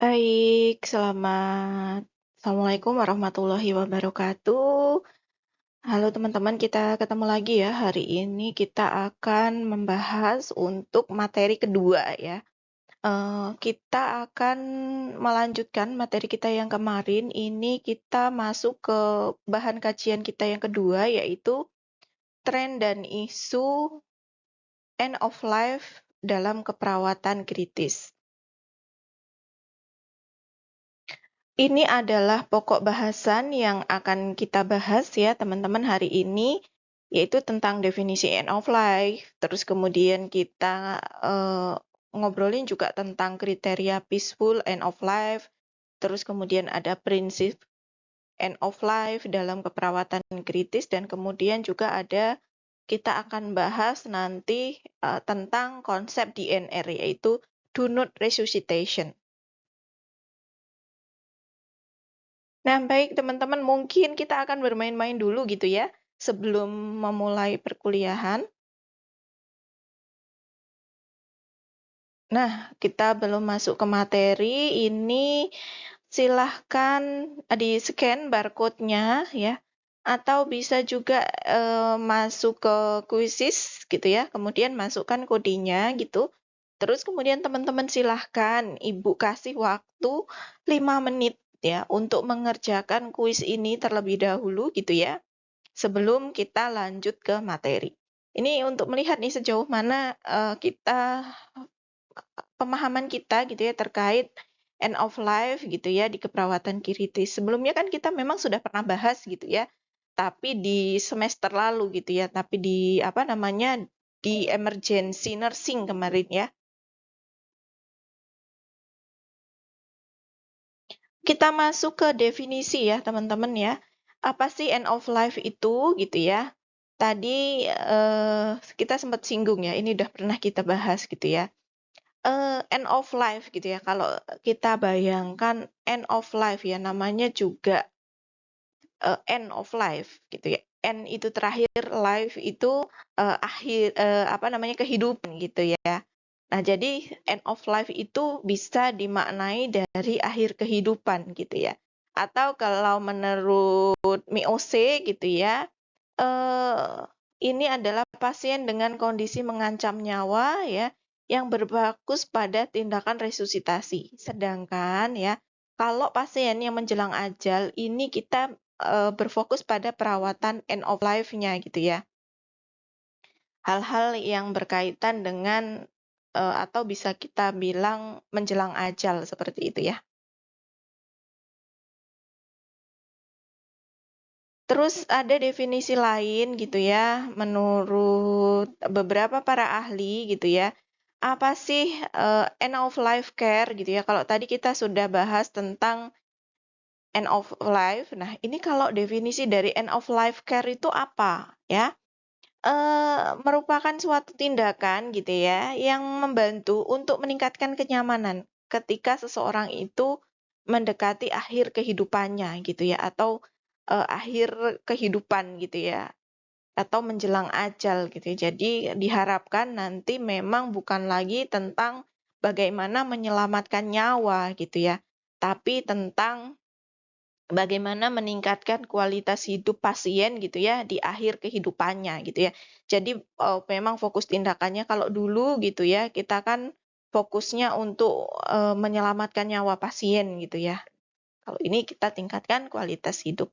Baik, Assalamualaikum warahmatullahi wabarakatuh. Halo teman-teman, kita ketemu lagi ya. Hari ini kita akan membahas untuk materi kedua ya. Kita akan melanjutkan materi kita yang kemarin. Ini kita masuk ke bahan kajian kita yang kedua, yaitu tren dan isu end of life dalam keperawatan kritis. Ini adalah pokok bahasan yang akan kita bahas ya teman-teman hari ini, yaitu tentang definisi end of life. Terus kemudian kita ngobrolin juga tentang kriteria peaceful end of life. Terus kemudian ada prinsip end of life dalam keperawatan kritis, dan kemudian juga kita akan bahas nanti tentang konsep DNR, yaitu do not resuscitation. Nah, baik teman-teman, mungkin kita akan bermain-main dulu gitu ya, sebelum memulai perkuliahan. Nah, kita belum masuk ke materi, ini silahkan di-scan barcode-nya ya, atau bisa juga masuk ke Quizzes gitu ya, kemudian masukkan kodenya gitu. Terus kemudian teman-teman silahkan Ibu kasih waktu 5 menit ya untuk mengerjakan kuis ini terlebih dahulu gitu ya, sebelum kita lanjut ke materi. Ini untuk melihat nih sejauh mana pemahaman kita gitu ya terkait end of life gitu ya di keperawatan kritis. Sebelumnya kan kita memang sudah pernah bahas gitu ya, tapi di semester lalu gitu ya, tapi di di emergency nursing kemarin ya. Kita masuk ke definisi ya teman-teman ya. Apa sih end of life itu gitu ya? Tadi kita sempat singgung ya, ini udah pernah kita bahas gitu ya. End of life gitu ya. Kalau kita bayangkan end of life ya, namanya juga end of life gitu ya. End itu terakhir, life itu kehidupan gitu ya. Nah, jadi end of life itu bisa dimaknai dari akhir kehidupan gitu ya. Atau kalau menurut MIOC gitu ya, eh, ini adalah pasien dengan kondisi mengancam nyawa ya, yang berfokus pada tindakan resusitasi. Sedangkan ya, kalau pasien yang menjelang ajal, ini kita berfokus pada perawatan end of life-nya gitu ya. Hal-hal yang berkaitan dengan atau bisa kita bilang menjelang ajal seperti itu ya. Terus ada definisi lain gitu ya, menurut beberapa para ahli gitu ya. Apa sih end of life care gitu ya? Kalau tadi kita sudah bahas tentang end of life. Nah, ini kalau definisi dari end of life care itu apa ya? Merupakan suatu tindakan gitu ya yang membantu untuk meningkatkan kenyamanan ketika seseorang itu mendekati akhir kehidupannya gitu ya, atau akhir kehidupan gitu ya, atau menjelang ajal gitu ya. Jadi diharapkan nanti memang bukan lagi tentang bagaimana menyelamatkan nyawa gitu ya, tapi tentang bagaimana meningkatkan kualitas hidup pasien gitu ya di akhir kehidupannya gitu ya. Jadi memang fokus tindakannya kalau dulu gitu ya, kita kan fokusnya untuk menyelamatkan nyawa pasien gitu ya. Kalau ini kita tingkatkan kualitas hidup